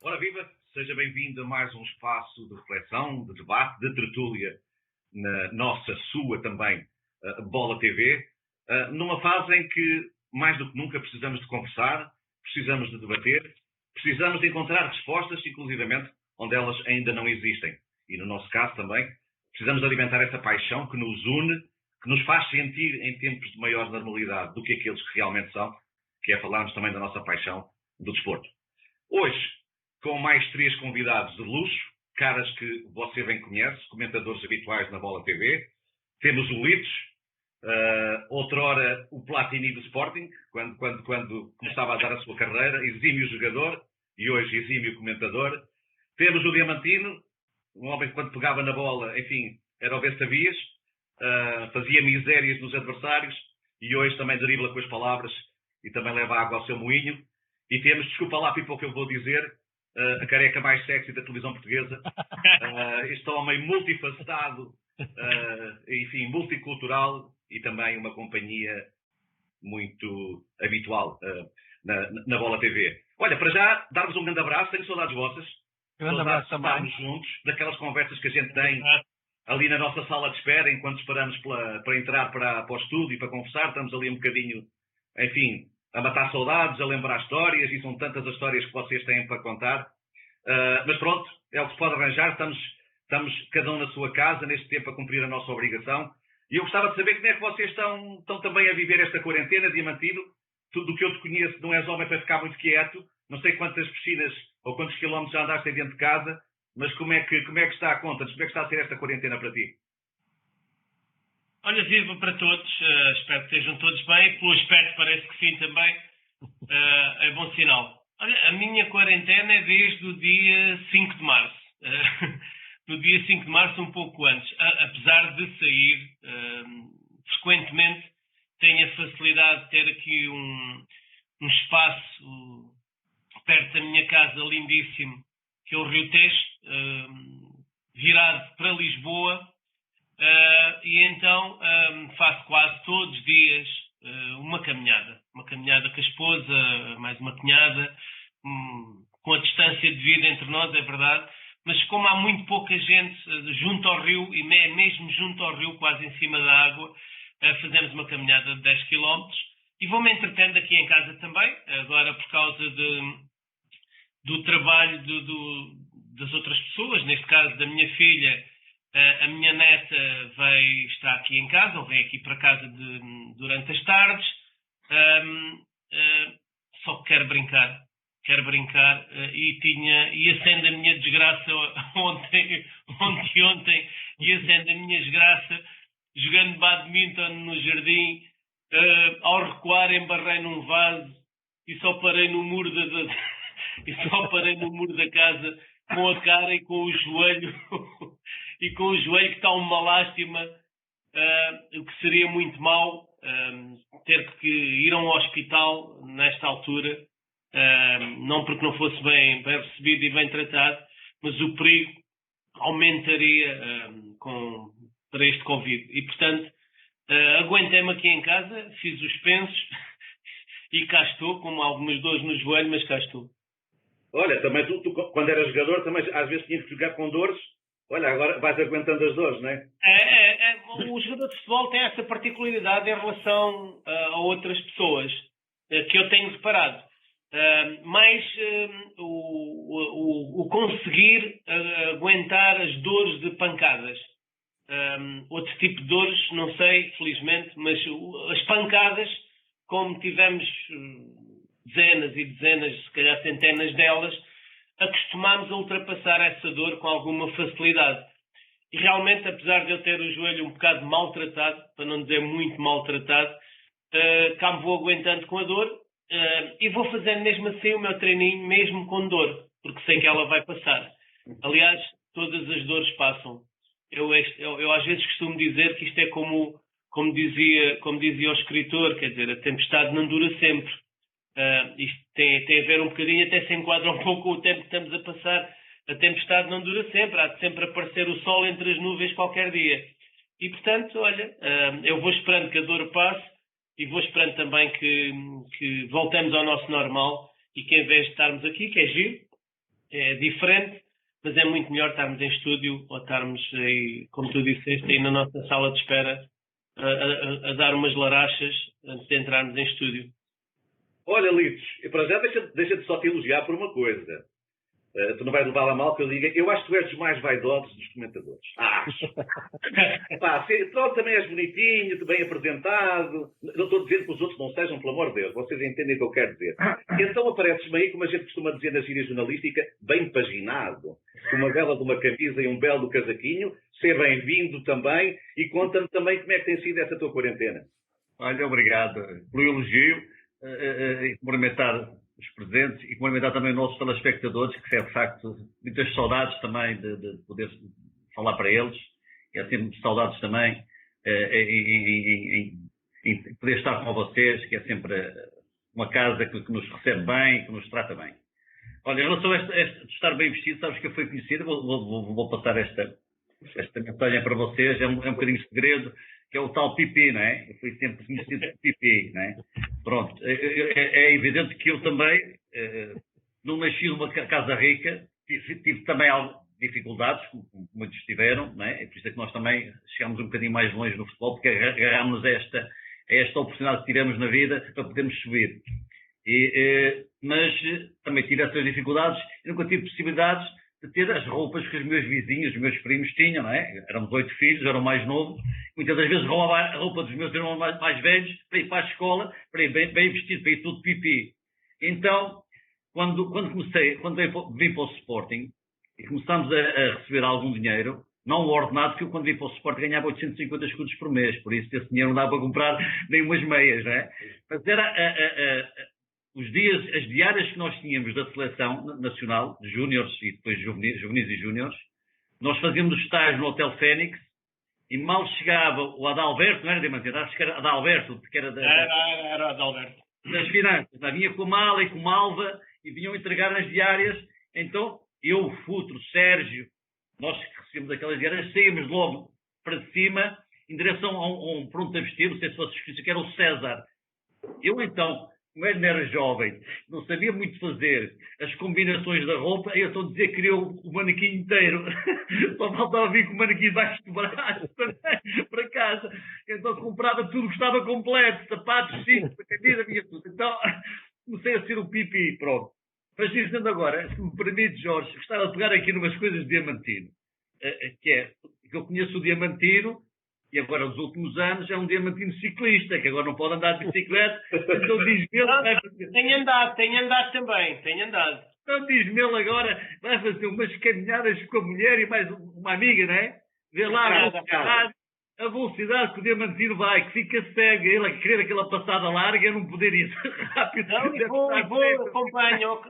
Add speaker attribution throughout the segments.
Speaker 1: Ora viva, seja bem-vindo a mais um espaço de reflexão, de debate, de tertúlia na nossa, sua também, Bola TV, numa fase em que, mais do que nunca, precisamos de conversar, precisamos de debater, precisamos de encontrar respostas, inclusivamente, onde elas ainda não existem. E no nosso caso também, precisamos alimentar essa paixão que nos une, que nos faz sentir em tempos de maior normalidade do que aqueles que realmente são, que é falarmos também da nossa paixão do desporto. Hoje, com mais 3 convidados de luxo, caras que você bem conhece, comentadores habituais na Bola TV. Temos o Litos, outrora o Platini do Sporting, quando começava a dar a sua carreira, exímio jogador e hoje exímio comentador. Temos o Diamantino, um homem que quando pegava na bola, enfim, era o besta-vias, fazia misérias nos adversários e hoje também dribla com as palavras e também leva água ao seu moinho. E temos, desculpa lá, Pipo, o que eu vou dizer, a careca mais sexy da televisão portuguesa, este homem multifacetado, enfim, multicultural e também uma companhia muito habitual na Bola TV. Olha, para já, dar-vos um grande abraço, tenho saudades vossas.
Speaker 2: Grande abraço também.
Speaker 1: Estarmos juntos, daquelas conversas que a gente tem ali na nossa sala de espera, enquanto esperamos para entrar para o estúdio e para conversar, estamos ali um bocadinho, enfim, a matar saudades, a lembrar histórias, e são tantas as histórias que vocês têm para contar. Mas pronto, é o que se pode arranjar, estamos cada um na sua casa, neste tempo a cumprir a nossa obrigação. E eu gostava de saber como é que vocês estão também a viver esta quarentena, Diamantino. Tudo o que eu te conheço, não és homem para ficar muito quieto, não sei quantas piscinas ou quantos quilómetros já andaste aí dentro de casa, mas como é que está a conta? Como é que está a ser esta quarentena para ti?
Speaker 2: Olha, viva para todos, espero que estejam todos bem, pelo aspecto parece que sim também, é bom sinal. Olha, a minha quarentena é desde o dia 5 de março, no dia 5 de março um pouco antes, apesar de sair frequentemente, tenho a facilidade de ter aqui um espaço perto da minha casa lindíssimo, que é o Rio Tejo, virado para Lisboa. E então faço quase todos os dias uma caminhada com a esposa, mais uma caminhada, com a distância devida entre nós, é verdade, mas como há muito pouca gente junto ao rio, e mesmo junto ao rio, quase em cima da água, fazemos uma caminhada de 10 km e vou-me entretendo aqui em casa também, agora por causa do trabalho das outras pessoas, neste caso da minha filha. A minha neta está aqui em casa, ou vem aqui para casa durante as tardes, só que quero brincar e acende a minha desgraça ontem, e acende a minha desgraça jogando badminton no jardim, ao recuar embarrei num vaso e só parei no muro da casa com a cara e com o joelho e com o joelho que está uma lástima, o que seria muito mau ter que ir a um hospital nesta altura, não porque não fosse bem recebido e bem tratado, mas o perigo aumentaria para este Covid. E, portanto, aguentei-me aqui em casa, fiz os pensos e cá estou, com algumas dores no joelho, mas cá estou.
Speaker 1: Olha, também tu quando eras jogador, também às vezes tinhas que jogar com dores. Olha, agora vais aguentando as dores, não é?
Speaker 2: O jogador de futebol tem essa particularidade em relação a outras pessoas, que eu tenho reparado. Mas o conseguir aguentar as dores de pancadas. Outro tipo de dores, não sei, felizmente, mas as pancadas, como tivemos dezenas e dezenas, se calhar centenas delas, acostumámos a ultrapassar essa dor com alguma facilidade. E realmente, apesar de eu ter o joelho um bocado maltratado, para não dizer muito maltratado, cá me vou aguentando com a dor e vou fazendo mesmo assim o meu treininho, mesmo com dor, porque sei que ela vai passar. Aliás, todas as dores passam. Eu às vezes costumo dizer que isto é como dizia o escritor, quer dizer, a tempestade não dura sempre. Isto tem a ver um bocadinho, até se enquadra um pouco com o tempo que estamos a passar. A tempestade não dura sempre, há de sempre aparecer o sol entre as nuvens qualquer dia. E, portanto, olha, eu vou esperando que a dor passe e vou esperando também que voltemos ao nosso normal e que, em vez de estarmos aqui, que é giro, é diferente, mas é muito melhor estarmos em estúdio ou estarmos aí, como tu disseste, aí na nossa sala de espera a dar umas larachas antes de entrarmos em estúdio.
Speaker 1: Olha, Litos, para já deixa-te só te elogiar por uma coisa. Tu não vais levar a mal que eu diga, eu acho que tu és dos mais vaidosos dos comentadores. Acho. Pá, tu também és bonitinho, bem apresentado. Não estou dizendo que os outros não sejam, pelo amor de Deus. Vocês entendem o que eu quero dizer. Então apareces-me aí, como a gente costuma dizer na gíria jornalística, bem paginado. Com uma bela de uma camisa e um belo do casaquinho. Ser bem-vindo também. E conta-me também como é que tem sido essa tua quarentena.
Speaker 3: Olha, obrigado pelo elogio. E cumprimentar os presentes e cumprimentar também os nossos telespectadores, que é de facto muitas saudades também de poder falar para eles. E há sempre saudades também em poder estar com vocês, que é sempre uma casa que nos recebe bem, que nos trata bem. Olha, em relação a de estar bem vestido, sabes que eu fui conhecido, vou passar esta mensagem para vocês, é um bocadinho de segredo, que é o tal pipi, não é? Eu fui sempre conhecido por pipi, não é? Pronto, é evidente que eu também não nasci numa casa rica, tive também algumas dificuldades, como muitos tiveram, não é? É por isso que nós também chegámos um bocadinho mais longe no futebol, porque agarrámos a esta oportunidade que tivemos na vida para podermos subir. Mas também tive essas dificuldades e nunca tive possibilidades de ter as roupas que os meus vizinhos, os meus primos tinham, não é? Éramos 8 filhos, eu era o mais novo. Muitas das vezes roubava a roupa dos meus irmãos mais velhos para ir para a escola, para ir bem vestido, para ir tudo pipi. Então, quando vim para o Sporting e começámos a receber algum dinheiro, não o ordenado, que eu quando vim para o Sporting ganhava 850 escudos por mês, por isso esse dinheiro não dava para comprar nem umas meias, não é? Mas era as diárias que nós tínhamos da seleção nacional, de júniores e depois juvenis e júniores, nós fazíamos estágio no Hotel Fénix e mal chegava o Adalberto, não era Diamantino, acho que era Adalberto, que era
Speaker 2: Era Adalberto.
Speaker 3: Das finanças, vinha com a mala e com malva e vinham entregar as diárias. Então eu, o Futro, o Sérgio, nós que recebemos aquelas diárias, saímos logo para cima em direção a um pronto a vestir, não sei se vocês conhecem, que era o César. Eu então, como ele era jovem, não sabia muito fazer as combinações da roupa, eu estou a dizer que queria o manequim inteiro. Só faltava vir com o manequim debaixo do braço para casa. Então comprava tudo que estava completo, sapatos, cintos, camisa, vinha tudo. Então comecei a ser o pipi, pronto. Mas dizendo agora, se me permite, Jorge, gostava de pegar aqui numas coisas de Diamantino, que eu conheço o Diamantino, e agora, nos últimos anos, é um Diamantino ciclista, que agora não pode andar de bicicleta. Então diz-me ele...
Speaker 2: Tenho andado também, tenho andado.
Speaker 3: Então diz-me ele agora, vai fazer umas caminhadas com a mulher e mais uma amiga, não é? Vê lá a velocidade que o Diamantino vai, que fica cego, ele a querer aquela passada larga, eu não poder ir rápido.
Speaker 2: Não, vou, acompanham.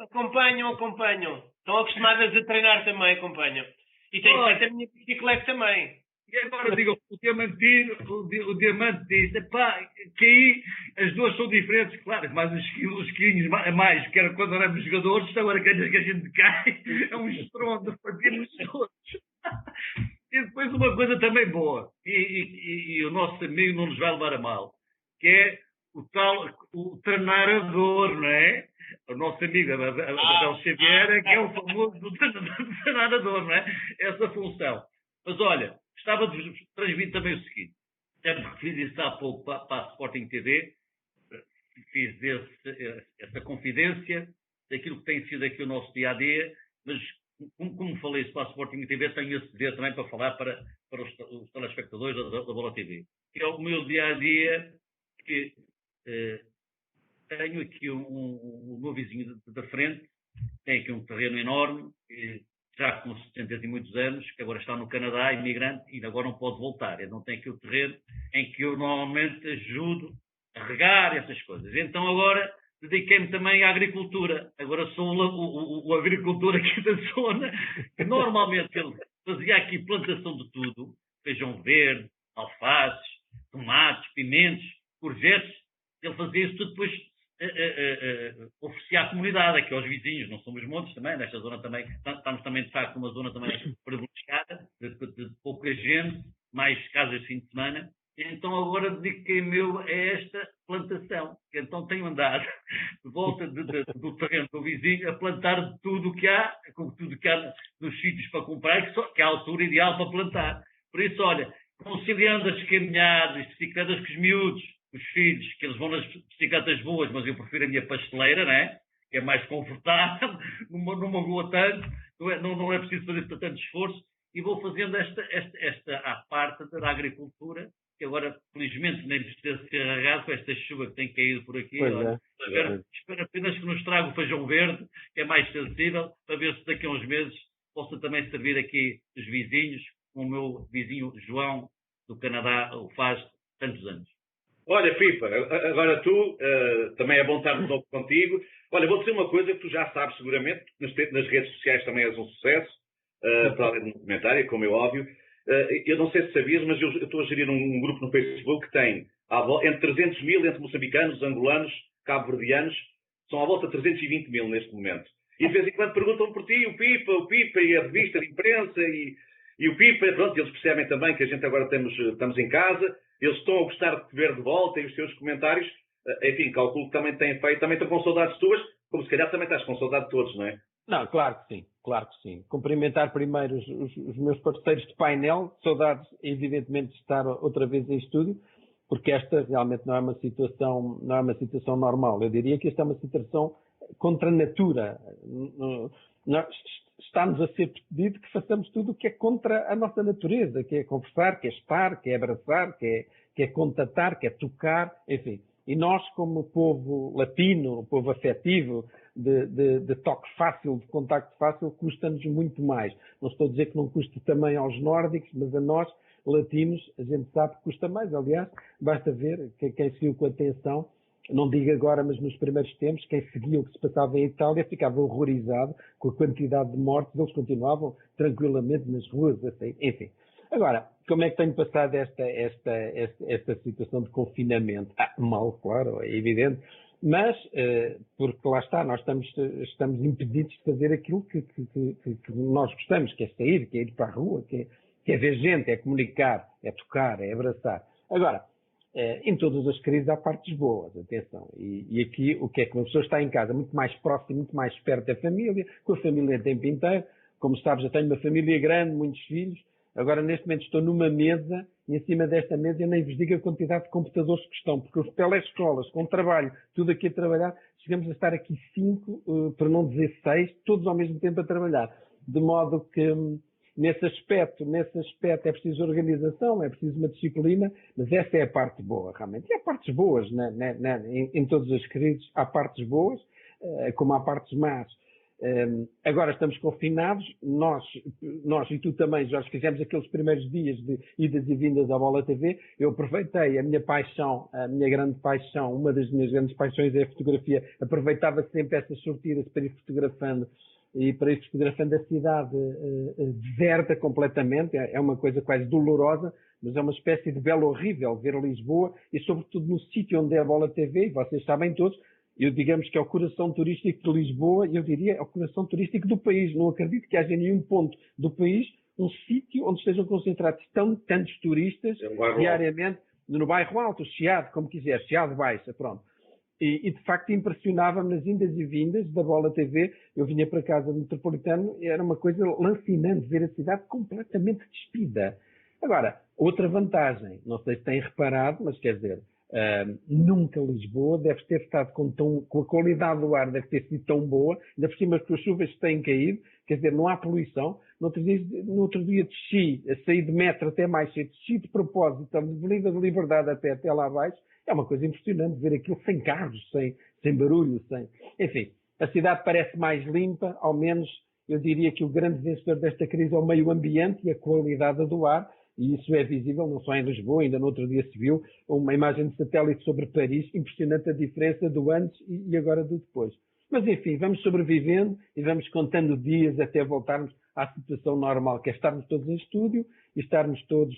Speaker 2: Estão acostumadas a treinar também, acompanham. E tenho feito a minha bicicleta também.
Speaker 3: E agora digo, o Diamante disse, pá, que aí as duas são diferentes, claro, mas os quilinhos a mais, que era quando éramos jogadores, agora que a gente cai, é um estrondo, partimos todos. E depois uma coisa também boa, e o nosso amigo não nos vai levar a mal, que é o treinador, não é? O nosso amigo Abel Xavier, que é o famoso treinador, não é? Essa função. Mas olha, gostava de vos transmitir também o seguinte. Já fiz isso há pouco para a Sporting TV, fiz essa confidência daquilo que tem sido aqui o nosso dia-a-dia, mas como falei isso para a Sporting TV, tenho esse dever também para falar para os telespectadores da Bola TV. Que é o meu dia-a-dia, que tenho aqui o meu vizinho da frente, tem aqui um terreno enorme, já com 70 e muitos anos, que agora está no Canadá, imigrante, e agora não pode voltar. Ele não tem aqui o terreno em que eu normalmente ajudo a regar essas coisas. Então agora dediquei-me também à agricultura. Agora sou o agricultor aqui da zona, que normalmente ele fazia aqui plantação de tudo, feijão verde, alfaces, tomates, pimentos, courgettes. Ele fazia isso tudo depois oferecia à comunidade, aqui aos vizinhos, não somos montes também, nesta zona também, estamos também de facto numa zona também privilegiada, de pouca gente, mais casas de fim de semana, então agora dediquei-me a esta plantação. Então tenho andado de volta do terreno do vizinho a plantar tudo o que há, com tudo que há nos sítios para comprar, que é a altura ideal para plantar. Por isso, olha, conciliando as caminhadas, as bicicletas com os miúdos, os filhos, que eles vão nas bicicletas boas, mas eu prefiro a minha pasteleira, né? Que é mais confortável, numa rua tanto, não é preciso fazer tanto esforço, e vou fazendo esta à parte da agricultura, que agora, felizmente, nem precisa ser carregado com esta chuva que tem caído por aqui. Olha, espero apenas que nos traga o feijão verde, que é mais sensível, para ver se daqui a uns meses possa também servir aqui os vizinhos, como o meu vizinho João, do Canadá, o faz tantos anos.
Speaker 1: Olha, Pipa, agora tu, também é bom estar de novo contigo. Olha, vou dizer uma coisa que tu já sabes seguramente, nas redes sociais também és um sucesso, para além do documentário, como é óbvio. Eu não sei se sabias, mas eu estou a gerir um grupo no Facebook que tem entre 300 mil, entre moçambicanos, angolanos, cabo-verdianos, são à volta de 320 mil neste momento. E de vez em quando perguntam por ti, o Pipa e a revista de imprensa e o Pipa, pronto, eles percebem também que a gente agora estamos em casa, eles estão a gostar de te ver de volta e os teus comentários, enfim, calculo que também têm feito, também estão com saudades tuas, como se calhar também estás com saudade de todos, não é?
Speaker 4: Não, claro que sim, claro que sim. Cumprimentar primeiro os meus parceiros de painel, saudades evidentemente de estar outra vez em estúdio, porque esta realmente não é uma situação normal. Eu diria que esta é uma situação contra a natura. Está-nos a ser pedido que façamos tudo o que é contra a nossa natureza, que é conversar, que é estar, que é abraçar, que é contatar, que é tocar, enfim. E nós, como povo latino, povo afetivo, de toque fácil, de contacto fácil, custa-nos muito mais. Não estou a dizer que não custe também aos nórdicos, mas a nós, latinos, a gente sabe que custa mais. Aliás, basta ver que quem seguiu com atenção, não digo agora, mas nos primeiros tempos, quem seguia o que se passava em Itália ficava horrorizado com a quantidade de mortes, eles continuavam tranquilamente nas ruas, assim, enfim. Agora, como é que tenho passado esta situação de confinamento? Mal, claro, é evidente, mas porque lá está, nós estamos impedidos de fazer aquilo que nós gostamos, que é sair, que é ir para a rua, que é ver gente, é comunicar, é tocar, é abraçar. Agora, em todas as crises há partes boas, atenção. E aqui o que é que uma pessoa está em casa muito mais próxima, muito mais perto da família, com a família o tempo inteiro. Como sabes, eu tenho uma família grande, muitos filhos. Agora, neste momento, estou numa mesa e em cima desta mesa eu nem vos digo a quantidade de computadores que estão, porque os telescolas, com trabalho, tudo aqui a trabalhar, chegamos a estar aqui 5, para não dizer 6, todos ao mesmo tempo a trabalhar. De modo que, nesse aspecto é preciso organização, é preciso uma disciplina, mas essa é a parte boa, realmente. E há partes boas, em todas as crises, há partes boas, como há partes más. Agora estamos confinados, nós e tu também, Jorge, fizemos aqueles primeiros dias de idas e vindas à Bola TV. Eu aproveitei a minha paixão, a minha grande paixão, uma das minhas grandes paixões é a fotografia. Aproveitava sempre essas sortidas para ir fotografando a cidade deserta completamente. É uma coisa quase dolorosa, mas é uma espécie de belo horrível ver Lisboa e sobretudo no sítio onde é a Bola TV, e vocês sabem todos. Eu digamos que é o coração turístico de Lisboa, e eu diria é o coração turístico do país. Não acredito que haja nenhum ponto do país, um sítio onde estejam concentrados tantos turistas diariamente, no bairro Alto, Chiado, como quiser, Chiado Baixa, pronto. E de facto impressionava-me nas indas e vindas da Bola TV. Eu vinha para casa do Metropolitano e era uma coisa lancinante ver a cidade completamente despida. Agora, outra vantagem, não sei se têm reparado, mas quer dizer, nunca Lisboa deve ter estado com a qualidade do ar, deve ter sido tão boa, ainda por cima que as chuvas têm caído, quer dizer, não há poluição. No outro dia desci, a sair de metro até mais cedo, desci de propósito, de Avenida de Liberdade até lá abaixo. É uma coisa impressionante ver aquilo sem carros, sem barulho, Enfim, a cidade parece mais limpa, ao menos eu diria que o grande vencedor desta crise é o meio ambiente e a qualidade do ar. E isso é visível não só em Lisboa, ainda no outro dia se viu uma imagem de satélite sobre Paris, impressionante a diferença do antes e agora do depois. Mas enfim, vamos sobrevivendo e vamos contando dias até voltarmos à situação normal, que é estarmos todos em estúdio e estarmos todos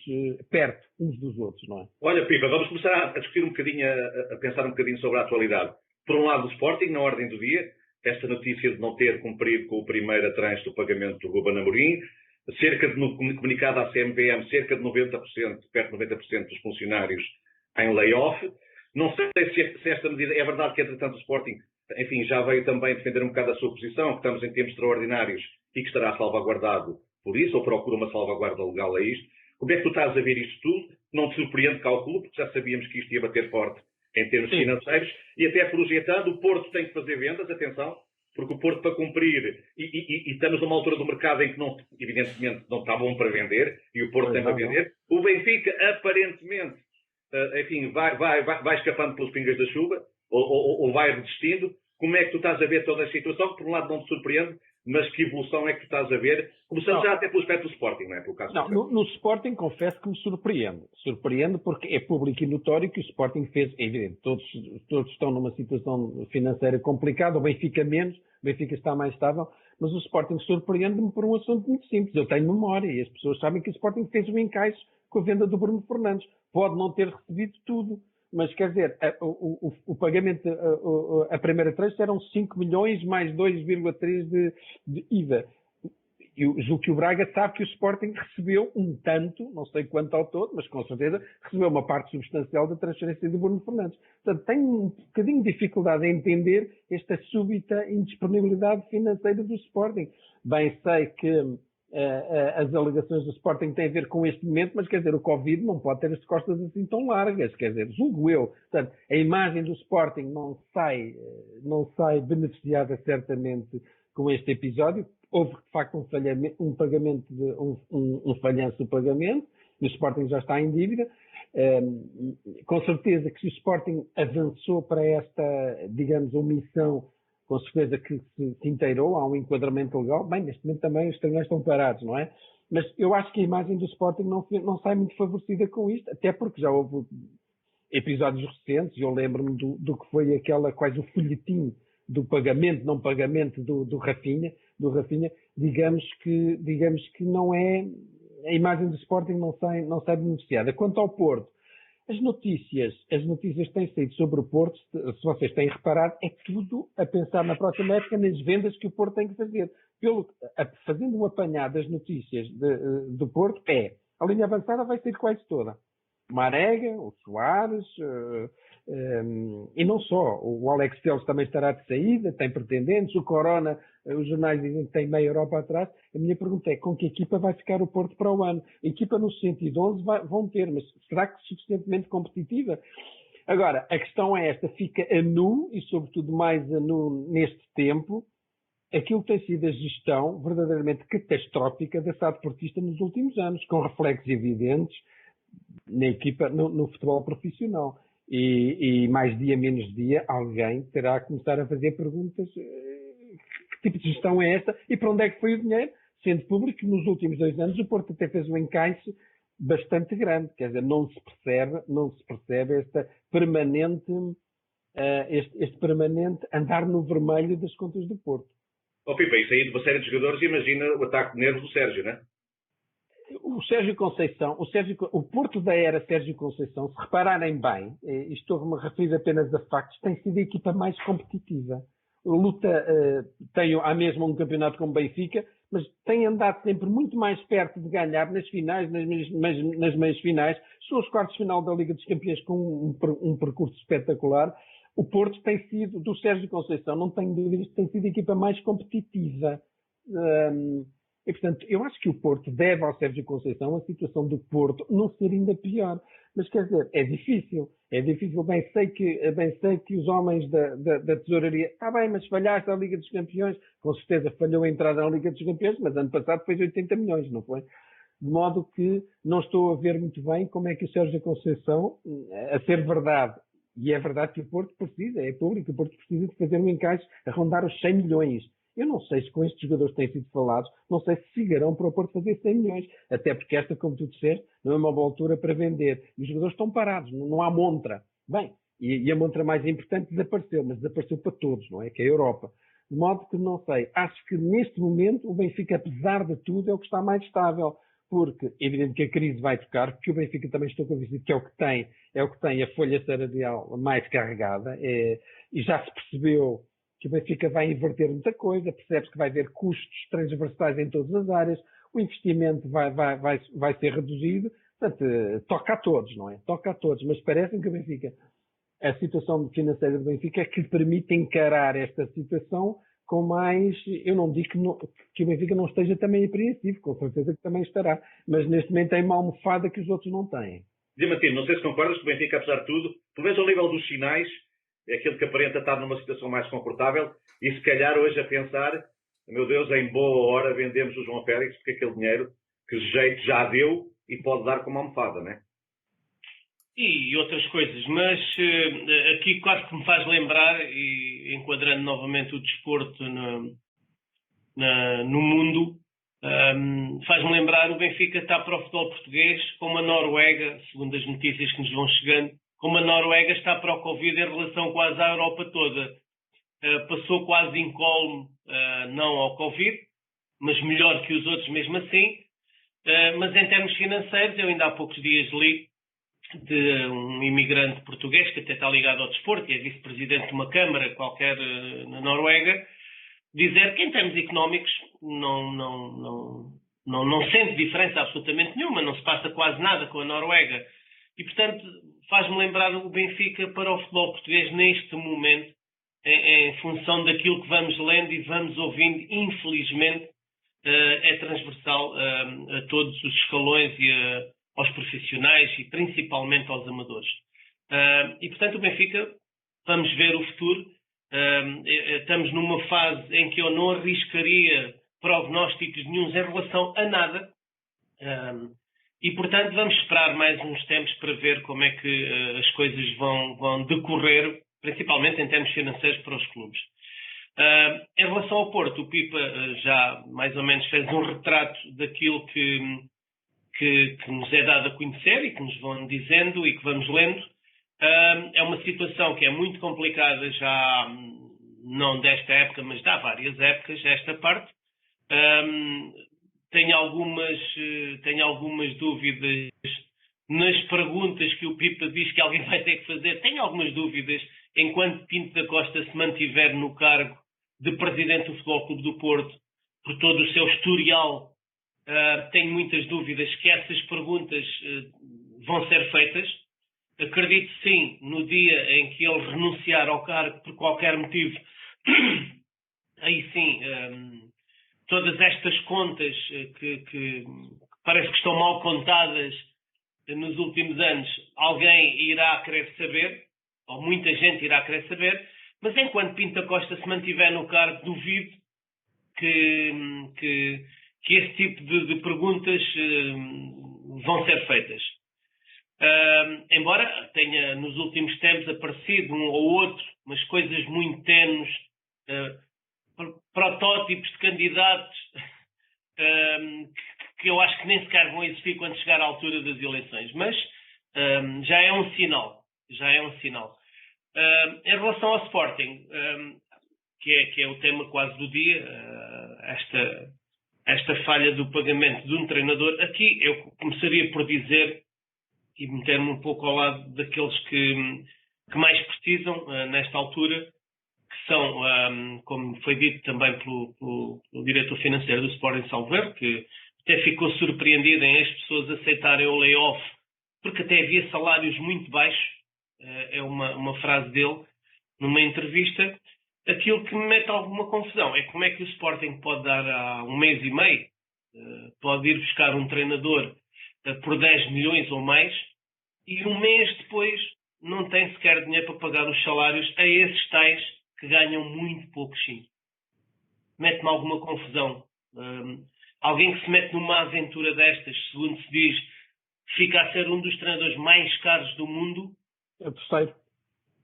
Speaker 4: perto uns dos outros, não é?
Speaker 1: Olha, Pipa, vamos começar a discutir um bocadinho, a pensar um bocadinho sobre a atualidade. Por um lado, o Sporting, na ordem do dia, esta notícia de não ter cumprido com o primeiro a tranche do pagamento do Ruben Amorim, no comunicado à CMVM, cerca de 90%, perto de 90% dos funcionários em layoff. Não sei se esta medida é verdade que, entretanto, o Sporting, enfim, já veio também defender um bocado a sua posição, que estamos em tempos extraordinários e que estará salvaguardado por isso, ou procura uma salvaguarda legal a isto. Como é que tu estás a ver isto tudo? Não te surpreende calculo, porque já sabíamos que isto ia bater forte em termos financeiros, e até projetando, o Porto tem que fazer vendas, atenção, porque o Porto para cumprir, e estamos numa altura do mercado em que não, evidentemente não está bom para vender, e o Porto tem para vender. O Benfica, aparentemente, enfim, vai escapando pelos pingas da chuva, ou vai resistindo. Como é que tu estás a ver toda a situação, que por um lado não te surpreende, mas que evolução é que tu estás a ver? Começando já até pelo aspecto do Sporting, não é? Pelo caso
Speaker 4: no Sporting, confesso que me surpreende. Surpreende porque é público e notório que o Sporting fez, é evidente, todos estão numa situação financeira complicada, o Benfica menos, o Benfica está mais estável, mas o Sporting surpreende-me por um assunto muito simples. Eu tenho memória e as pessoas sabem que o Sporting fez um encaixe com a venda do Bruno Fernandes. Pode não ter recebido tudo, mas quer dizer, o pagamento, a primeira tranche eram 5 milhões mais 2,3 de IVA. Eu julgo que o Braga sabe que o Sporting recebeu um tanto, não sei quanto ao todo, mas com certeza recebeu uma parte substancial da transferência do Bruno Fernandes. Portanto, tenho um bocadinho de dificuldade em entender esta súbita indisponibilidade financeira do Sporting. Bem sei que as alegações do Sporting têm a ver com este momento, mas quer dizer, o Covid não pode ter as costas assim tão largas, quer dizer, julgo eu. Portanto, a imagem do Sporting não sai beneficiada certamente com este episódio. Houve, de facto, um pagamento, um falhanço do pagamento, e o Sporting já está em dívida. Com certeza que se o Sporting avançou para esta, digamos, omissão, com certeza que se inteirou, há um enquadramento legal. Bem, neste momento também os treinadores estão parados, não é? Mas eu acho que a imagem do Sporting não sai muito favorecida com isto, até porque já houve episódios recentes, eu lembro-me do que foi quase o folhetim do pagamento, não pagamento do Rafinha, digamos que não é, a imagem do Sporting não sai beneficiada. Quanto ao Porto, as notícias têm saído sobre o Porto, se vocês têm reparado, é tudo a pensar na próxima época nas vendas que o Porto tem que fazer. Fazendo um apanhado das notícias do Porto, a linha avançada vai ser quase toda. O Marega, o Soares, e não só. O Alex Telles também estará de saída, tem pretendentes, o Corona, os jornais dizem que tem meia Europa atrás. A minha pergunta é, com que equipa vai ficar o Porto para o ano? A equipa no 111 vão ter, mas será que suficientemente competitiva? Agora, a questão é esta, fica a nu, e sobretudo mais a nu neste tempo, aquilo que tem sido a gestão verdadeiramente catastrófica da SAD Portista nos últimos anos, com reflexos evidentes na equipa, no futebol profissional. E mais dia, menos dia, alguém terá que começar a fazer perguntas: que tipo de gestão é esta e para onde é que foi o dinheiro? Sendo público que nos últimos 2 anos o Porto até fez um encaixe bastante grande. Quer dizer, não se percebe esta permanente, este permanente andar no vermelho das contas do Porto.
Speaker 1: Pipa, isso aí de uma série de jogadores, imagina o ataque de nervos do Sérgio, não é?
Speaker 4: O Sérgio Conceição, o Porto da era Sérgio Conceição, se repararem bem, estou-me a referir apenas a factos, tem sido a equipa mais competitiva. Tem há mesmo um campeonato como Benfica, mas tem andado sempre muito mais perto de ganhar nas finais, nas meias finais. São os quartos de final da Liga dos Campeões com um percurso espetacular. O Porto tem sido, do Sérgio Conceição, não tenho dúvidas, tem sido a equipa mais competitiva. E, portanto, eu acho que o Porto deve ao Sérgio Conceição a situação do Porto não ser ainda pior. Mas, quer dizer, é difícil. Bem sei que os homens da tesouraria, está bem, mas falhaste a Liga dos Campeões. Com certeza falhou a entrada na Liga dos Campeões, mas ano passado fez 80 milhões, não foi? De modo que não estou a ver muito bem como é que o Sérgio Conceição, a ser verdade, e é verdade que o Porto precisa, é público, o Porto precisa de fazer um encaixe a rondar os 100 milhões. Eu não sei se com estes jogadores que têm sido falados, não sei se chegarão para o Porto fazer 100 milhões. Até porque esta, como tu disseste, não é uma boa altura para vender. E os jogadores estão parados, não há montra. Bem, e a montra mais importante desapareceu, mas desapareceu para todos, não é? Que é a Europa. De modo que não sei. Acho que neste momento o Benfica, apesar de tudo, é o que está mais estável. Porque, é evidente que a crise vai tocar, porque o Benfica também estou convencido que é o que tem a folha salarial mais carregada. E já se percebeu que o Benfica vai inverter muita coisa, percebe-se que vai haver custos transversais em todas as áreas, o investimento vai ser reduzido, portanto, toca a todos, não é? Toca a todos, mas parece-me que o Benfica, a situação financeira do Benfica que permite encarar esta situação com mais... Eu não digo que o Benfica não esteja também apreensivo, com certeza que também estará, mas neste momento tem uma almofada que os outros não têm.
Speaker 1: Diamantino, não sei se concordas que o Benfica, apesar de tudo, pelo menos ao nível dos sinais, é aquele que aparenta estar numa situação mais confortável e se calhar hoje a pensar, meu Deus, em boa hora vendemos o João Félix porque aquele dinheiro que jeito já deu e pode dar como almofada, não é?
Speaker 2: E outras coisas, mas aqui quase que me faz lembrar, e enquadrando novamente o desporto no mundo, faz-me lembrar o Benfica está para o futebol português como a Noruega, segundo as notícias que nos vão chegando, como a Noruega está para o Covid em relação quase à Europa toda. Passou quase incólume, não ao Covid, mas melhor que os outros mesmo assim. Mas em termos financeiros, eu ainda há poucos dias li de um imigrante português que até está ligado ao desporto e é vice-presidente de uma câmara qualquer na Noruega, dizer que em termos económicos não sente diferença absolutamente nenhuma, não se passa quase nada com a Noruega. E, portanto, faz-me lembrar o Benfica para o futebol português neste momento, em função daquilo que vamos lendo e vamos ouvindo, infelizmente, é transversal a todos os escalões e aos profissionais e principalmente aos amadores. E, portanto, o Benfica, vamos ver o futuro. Estamos numa fase em que eu não arriscaria prognósticos nenhuns em relação a nada. E, portanto, vamos esperar mais uns tempos para ver como é que as coisas vão decorrer, principalmente em termos financeiros para os clubes. Em relação ao Porto, o Pipa já mais ou menos fez um retrato daquilo que nos é dado a conhecer e que nos vão dizendo e que vamos lendo. É uma situação que é muito complicada já, não desta época, mas de há várias épocas, esta parte. Tenho algumas dúvidas nas perguntas que o Pipa diz que alguém vai ter que fazer. Tenho algumas dúvidas enquanto Pinto da Costa se mantiver no cargo de presidente do Futebol Clube do Porto, por todo o seu historial. Tenho muitas dúvidas que essas perguntas vão ser feitas. Acredito sim, no dia em que ele renunciar ao cargo por qualquer motivo, aí sim, todas estas contas que parece que estão mal contadas nos últimos anos, alguém irá querer saber, ou muita gente irá querer saber, mas enquanto Pinto da Costa se mantiver no cargo, duvido que esse tipo de perguntas vão ser feitas. Embora tenha nos últimos tempos aparecido um ou outro, mas coisas muito tenues, protótipos de candidatos que eu acho que nem sequer vão existir quando chegar à altura das eleições, mas já é um sinal. Em relação ao Sporting, que é o tema quase do dia, esta falha do pagamento de um treinador, aqui eu começaria por dizer e meter-me um pouco ao lado daqueles que mais precisam nesta altura, que são, como foi dito também pelo diretor financeiro do Sporting Salveiro, que até ficou surpreendido em as pessoas aceitarem o layoff, porque até havia salários muito baixos, é uma frase dele numa entrevista. Aquilo que me mete alguma confusão é como é que o Sporting pode dar há um mês e meio, pode ir buscar um treinador por 10 milhões ou mais, e um mês depois não tem sequer dinheiro para pagar os salários a esses tais que ganham muito pouco sim. Mete-me alguma confusão. Alguém que se mete numa aventura destas, segundo se diz, fica a ser um dos treinadores mais caros do mundo.
Speaker 4: É o terceiro.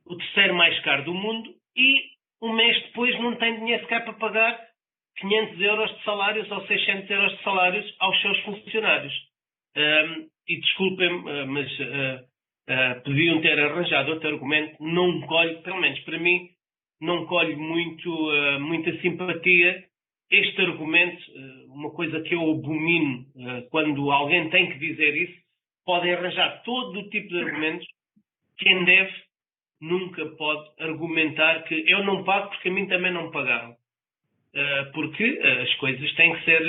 Speaker 2: O terceiro mais caro do mundo, e um mês depois não tem dinheiro sequer para pagar 500 euros de salários ou 600 euros de salários aos seus funcionários. E desculpem-me, mas podiam ter arranjado outro argumento. Não colhe, pelo menos para mim, não colhe muita simpatia este argumento. Uma coisa que eu abomino quando alguém tem que dizer isso, podem arranjar todo o tipo de argumentos. Quem deve nunca pode argumentar que eu não pago porque a mim também não me pagaram. Porque as coisas têm que ser,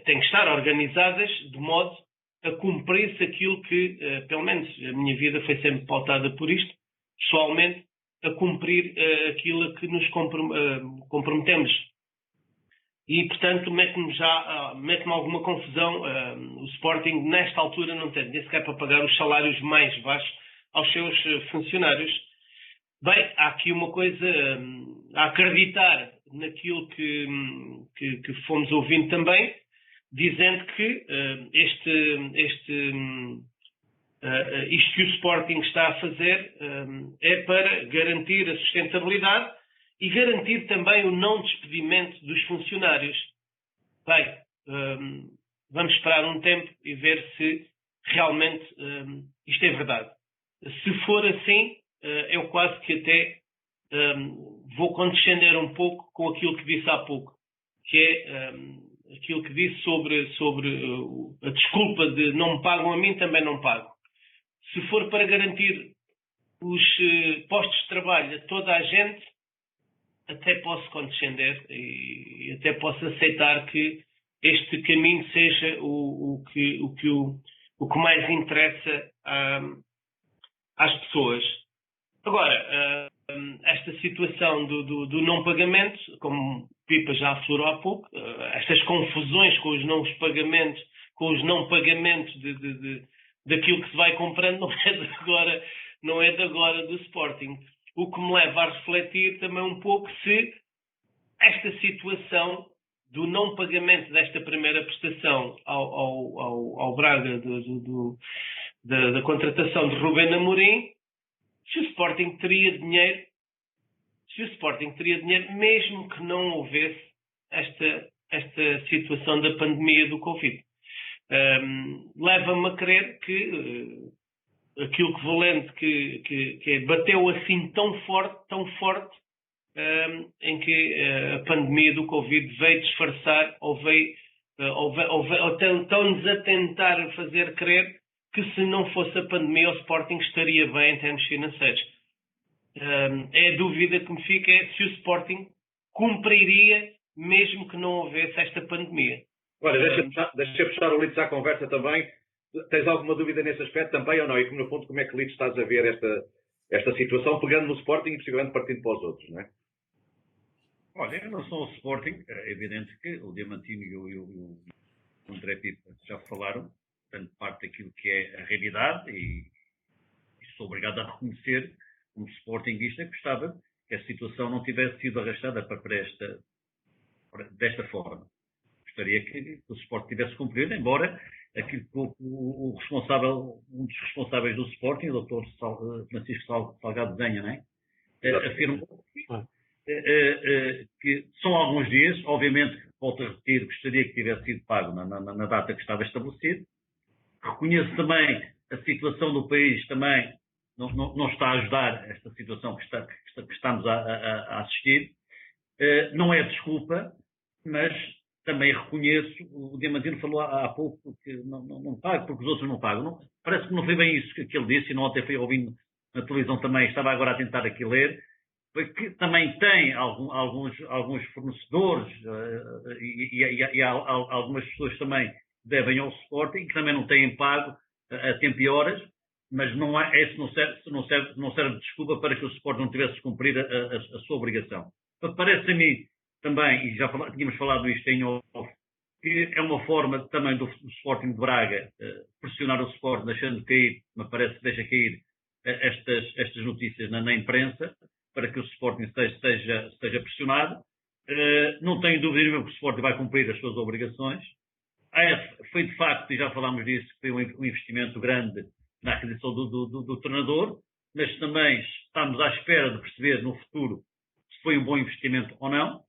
Speaker 2: têm que estar organizadas de modo a cumprir-se aquilo que, pelo menos a minha vida foi sempre pautada por isto, pessoalmente, a cumprir aquilo a que nos comprometemos. E, portanto, mete-me alguma confusão o Sporting, nesta altura, não tem nem sequer para pagar os salários mais baixos aos seus funcionários. Bem, há aqui uma coisa a acreditar naquilo que fomos ouvindo também, dizendo que isto que o Sporting está a fazer é para garantir a sustentabilidade e garantir também o não despedimento dos funcionários. Bem, vamos esperar um tempo e ver se realmente isto é verdade. Se for assim, eu quase que até vou condescender um pouco com aquilo que disse há pouco, que é aquilo que disse sobre a desculpa de não me pagam a mim, também não pago. Se for para garantir os postos de trabalho a toda a gente, até posso condescender e até posso aceitar que este caminho seja o que mais interessa às pessoas. Agora, esta situação do não pagamento, como Pipa já aflorou há pouco, estas confusões com os não pagamentos daquilo que se vai comprando não é de agora do Sporting. O que me leva a refletir também um pouco se esta situação do não pagamento desta primeira prestação ao Braga da contratação de Rubén Amorim, se o Sporting teria dinheiro, mesmo que não houvesse esta situação da pandemia do Covid. Leva-me a crer que aquilo que Valente que bateu assim tão forte, em que a pandemia do Covid veio disfarçar ou estão-nos a tentar fazer crer que se não fosse a pandemia o Sporting estaria bem em termos financeiros. É a dúvida que me fica é se o Sporting cumpriria mesmo que não houvesse esta pandemia.
Speaker 1: Olha, deixa puxar o Lides à conversa também. Tens alguma dúvida nesse aspecto também ou não? E no fundo, como é que, Lides, estás a ver esta situação, pegando no Sporting e possivelmente partindo para os outros, não é?
Speaker 3: Olha, em relação ao Sporting, é evidente que o Diamantino e o André Pipa já falaram, tanto parte daquilo que é a realidade e sou obrigado a reconhecer, como sportinguista, que gostava que a situação não tivesse sido arrastada desta forma. Gostaria que o Sporting tivesse cumprido, embora aquilo que um dos responsáveis do Sporting, o Dr. Francisco Salgado Zenha, não é? Afirmou que são alguns dias, obviamente, volto a repetir, gostaria que tivesse sido pago na data que estava estabelecido. Reconheço também a situação do país também não está a ajudar esta situação que estamos a assistir. Não é desculpa, mas também reconheço, o Diamantino falou há pouco que não paga porque os outros não pagam. Parece que não foi bem isso que ele disse, e não até foi ouvindo na televisão também, estava agora a tentar aqui ler, foi que também tem alguns fornecedores e há algumas pessoas também que devem ao Sporting, que também não têm pago a tempo e horas, mas não serve de desculpa para que o Sporting não tivesse de cumprir a sua obrigação. Parece a mim também, e já tínhamos falado isto em off, que é uma forma também do Sporting de Braga pressionar o Sporting, deixando cair, me parece que deixa cair estas notícias na imprensa, para que o Sporting esteja pressionado. Não tenho dúvida nenhuma que o Sporting vai cumprir as suas obrigações. Foi de facto, e já falámos disso, foi um investimento grande na aquisição do treinador, mas também estamos à espera de perceber no futuro se foi um bom investimento ou não.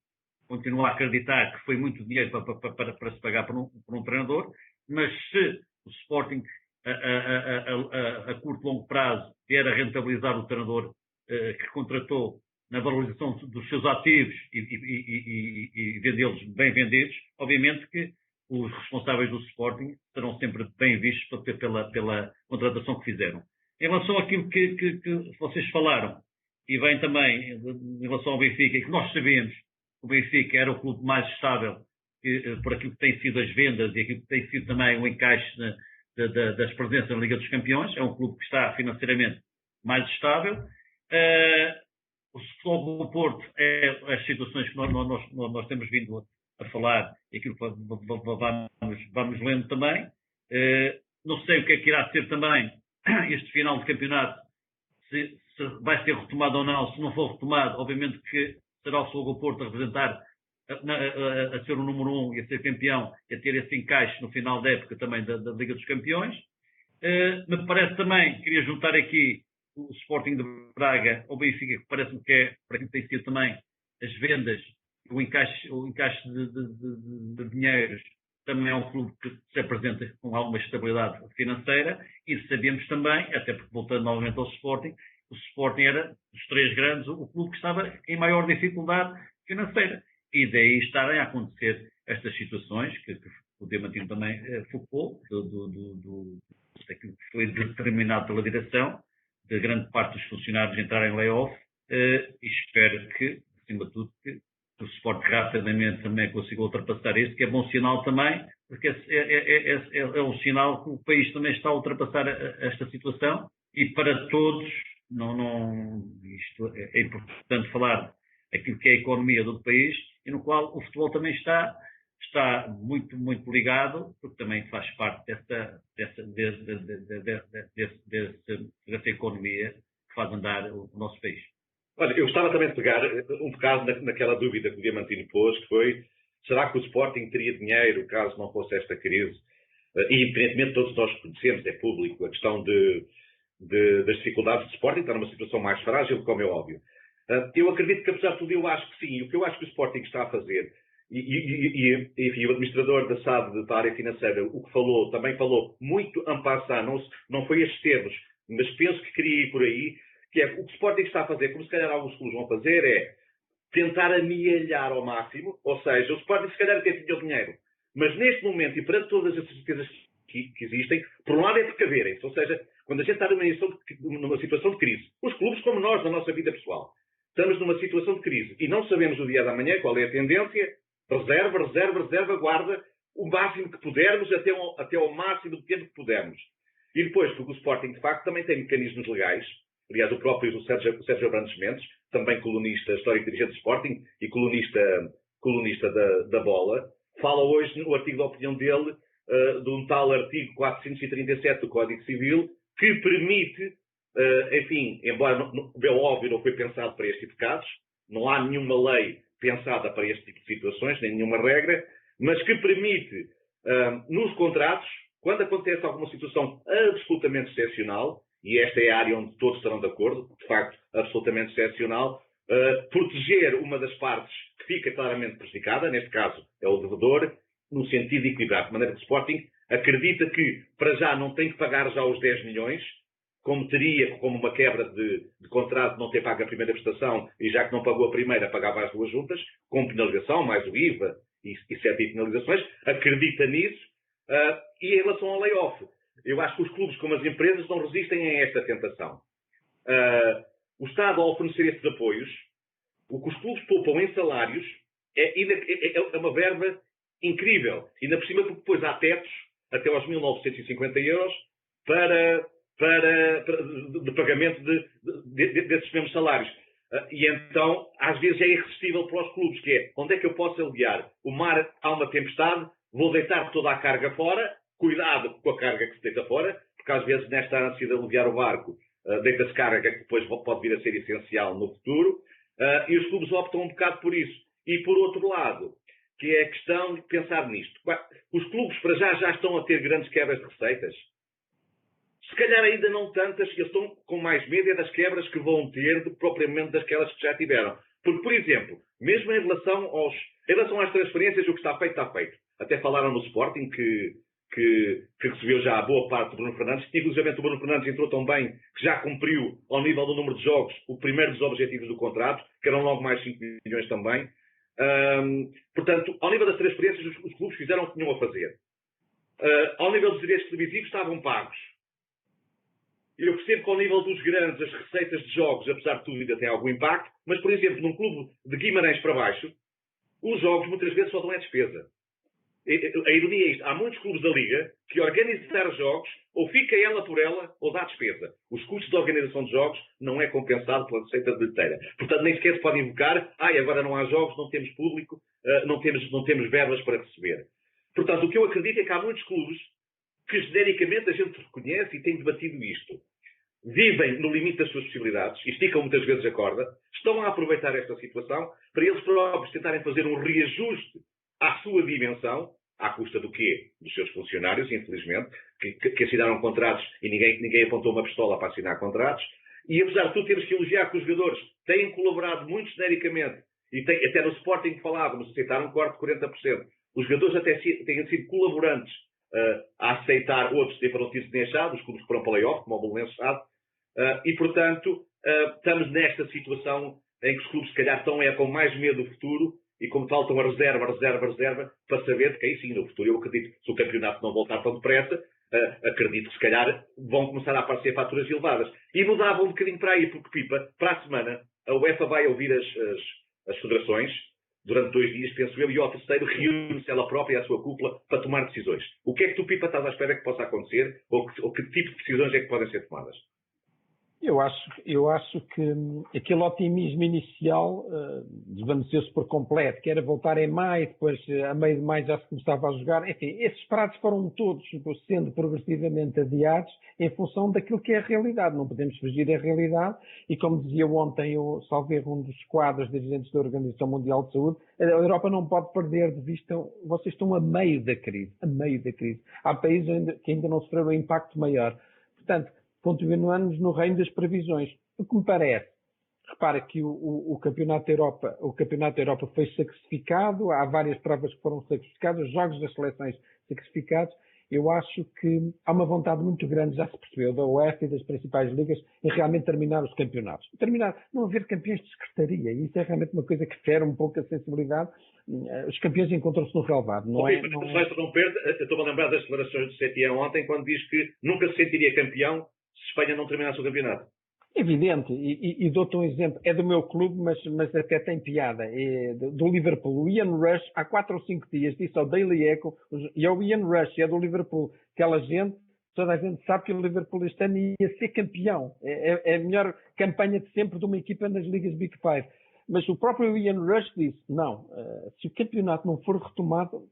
Speaker 3: Continuo a acreditar que foi muito dinheiro para se pagar por um treinador, mas se o Sporting a curto e longo prazo vier a rentabilizar o treinador que contratou na valorização dos seus ativos e vendê-los bem vendidos, obviamente que os responsáveis do Sporting serão sempre bem vistos pela contratação que fizeram. Em relação àquilo que vocês falaram, e bem também em relação ao Benfica, que nós sabemos que o Benfica era o clube mais estável por aquilo que tem sido as vendas e aquilo que tem sido também o encaixe das presenças na Liga dos Campeões, é um clube que está financeiramente mais estável. O Futebol do Porto é as situações que nós temos vindo a falar e aquilo que vamos lendo também. Não sei o que é que irá ser também este final de campeonato, se vai ser retomado ou não. Se não for retomado, obviamente que será o Futebol do Porto a representar, a ser o número 1 e a ser campeão, e a ter esse encaixe no final da época também da Liga dos Campeões. Me parece também, queria juntar aqui o Sporting de Braga ao Benfica, que parece-me que é, para quem tem sido também, as vendas, o encaixe de dinheiros, também é um clube que se apresenta com alguma estabilidade financeira, e sabemos também, até porque voltando novamente ao Sporting, o Sporting era, dos 3 grandes, o clube que estava em maior dificuldade financeira. E daí estarem a acontecer estas situações, que o Diamantino também focou, daquilo que foi determinado pela direção, de grande parte dos funcionários entrarem em layoff, e espero que, acima de tudo, que o Sporting rapidamente também consiga ultrapassar isso, que é bom sinal também, porque é um sinal que o país também está a ultrapassar esta situação, e para todos, isto é importante falar aquilo que é a economia do país, e no qual o futebol também está muito, muito ligado, porque também faz parte dessa economia que faz andar o nosso país.
Speaker 1: Olha, eu gostava também de pegar um bocado naquela dúvida que o Diamantino pôs, que foi: será que o Sporting teria dinheiro caso não fosse esta crise? E, independentemente, todos nós conhecemos, é público, a questão das dificuldades do Sporting, está numa situação mais frágil, como é óbvio. Eu acredito que, apesar de tudo, eu acho que sim. O que eu acho que o Sporting está a fazer, enfim, o administrador da SAD, da área financeira, o que falou, também falou muito en passant, não foi estes termos, mas penso que queria ir por aí, que é o que o Sporting está a fazer, como se calhar alguns clubes vão fazer, é tentar amealhar ao máximo, ou seja, o Sporting se calhar até tinha o dinheiro, mas neste momento, e perante todas as certezas que existem, por um lado é precaverem-se, ou seja, quando a gente está numa situação de crise, os clubes como nós, na nossa vida pessoal, estamos numa situação de crise e não sabemos o dia da manhã qual é a tendência, reserva, guarda o máximo que pudermos, até ao máximo de tempo que pudermos. E depois, porque o Sporting, de facto, também tem mecanismos legais. Aliás, o próprio Sérgio Abrantes Mendes, também colunista, histórico dirigente do Sporting e colunista da Bola, fala hoje no artigo da opinião dele de um tal artigo 437 do Código Civil, que permite, enfim, embora é óbvio, não foi pensado para este tipo de casos, não há nenhuma lei pensada para este tipo de situações, nem nenhuma regra, mas que permite, nos contratos, quando acontece alguma situação absolutamente excepcional, e esta é a área onde todos estarão de acordo, de facto, absolutamente excepcional, proteger uma das partes que fica claramente prejudicada, neste caso é o devedor, no sentido de equilibrar. De maneira que o Sporting acredita que, para já, não tem que pagar já os 10 milhões, como teria, como uma quebra de contrato, não ter pago a primeira prestação, e já que não pagou a primeira, pagava as 2 juntas, com penalização, mais o IVA e 7 penalizações, acredita nisso. E em relação ao layoff, eu acho que os clubes, como as empresas, não resistem a esta tentação. O Estado, ao oferecer esses apoios, o que os clubes poupam em salários é uma verba incrível. Ainda por cima, porque depois há tetos, até aos 1.950 euros, de pagamento desses mesmos salários. E então, às vezes, é irresistível para os clubes, que é: onde é que eu posso aliviar? O mar, há uma tempestade, vou deitar toda a carga fora, cuidado com a carga que se deita fora, porque às vezes, nesta ânsia de aliviar o barco, deita-se carga que depois pode vir a ser essencial no futuro, e os clubes optam um bocado por isso. E, por outro lado, que é a questão de pensar nisto. Os clubes, para já estão a ter grandes quebras de receitas. Se calhar ainda não tantas, eles estão com mais medo das quebras que vão ter do que propriamente daquelas que já tiveram. Porque, por exemplo, mesmo em relação às transferências, o que está feito. Até falaram no Sporting que recebeu já a boa parte do Bruno Fernandes, que inclusive o Bruno Fernandes entrou tão bem que já cumpriu, ao nível do número de jogos, o primeiro dos objetivos do contrato, que eram logo mais 5 milhões também. Portanto, ao nível das transferências, os clubes fizeram o que tinham a fazer. Ao nível dos direitos televisivos, estavam pagos. Eu percebo que ao nível dos grandes, as receitas de jogos, apesar de tudo, ainda têm algum impacto, mas, por exemplo, num clube de Guimarães para baixo, os jogos muitas vezes só dão é despesa. A ironia é isto. Há muitos clubes da Liga que organizar jogos, ou fica ela por ela, ou dá despesa. Os custos de organização de jogos não é compensado pela receita bilheteira. Portanto, nem sequer se pode invocar, agora não há jogos, não temos público, não temos verbas para receber. Portanto, o que eu acredito é que há muitos clubes que genericamente a gente reconhece e tem debatido isto. Vivem no limite das suas possibilidades, e esticam muitas vezes a corda, estão a aproveitar esta situação para eles próprios tentarem fazer um reajuste à sua dimensão, à custa do quê? Dos seus funcionários, infelizmente, que assinaram contratos e ninguém apontou uma pistola para assinar contratos. E apesar de tudo, temos que elogiar que os jogadores têm colaborado muito genericamente, e até no Sporting falávamos, aceitaram um corte de 40%. Os jogadores até têm sido colaborantes a aceitar outros para não ter-se deixado, os clubes que foram para layoff, como o Bolonense sabe, e portanto estamos nesta situação em que os clubes se calhar estão com mais medo do futuro e como tal estão a reserva, para saber que aí sim, no futuro, eu acredito que se o campeonato não voltar tão depressa, acredito que se calhar vão começar a aparecer faturas elevadas. E mudava um bocadinho para aí, porque Pipa, para a semana, a UEFA vai ouvir as federações, durante 2 dias, penso eu, e ao terceiro reúne-se ela própria e a sua cúpula para tomar decisões. O que é que tu, Pipa, estás à espera que possa acontecer? Ou que tipo de decisões é que podem ser tomadas?
Speaker 4: Eu acho que aquele otimismo inicial desvaneceu-se por completo, que era voltar em maio, depois a meio de maio já se começava a jogar. Enfim, esses prazos foram todos sendo progressivamente adiados em função daquilo que é a realidade. Não podemos fugir da realidade e, como dizia ontem salvo erro, um dos quadros dirigentes da Organização Mundial de Saúde, a Europa não pode perder de vista, vocês estão a meio da crise. Há países que ainda não sofreram um impacto maior. Portanto, continuamos no reino das previsões. O que me parece, repara que o Campeonato da Europa foi sacrificado, há várias provas que foram sacrificadas, os jogos das seleções sacrificados. Eu acho que há uma vontade muito grande, já se percebeu, da UEFA e das principais ligas, em realmente terminar os campeonatos. Não haver campeões de secretaria. E isso é realmente uma coisa que fere um pouco a sensibilidade. Os campeões encontram-se no relevado.
Speaker 1: Estou-me a lembrar das declarações do Setien ontem, quando diz que nunca se sentiria campeão se Espanha não terminasse o campeonato.
Speaker 4: Evidente, e dou-te um exemplo, é do meu clube, mas até tem piada, é do Liverpool. O Ian Rush, há 4 ou 5 dias, disse ao Daily Echo, e é o Ian Rush, é do Liverpool, aquela gente, toda a gente sabe que o Liverpool este ano ia ser campeão. É a melhor campanha de sempre de uma equipa nas ligas Big Five. Mas o próprio Ian Rush disse, não, se o campeonato não for retomado,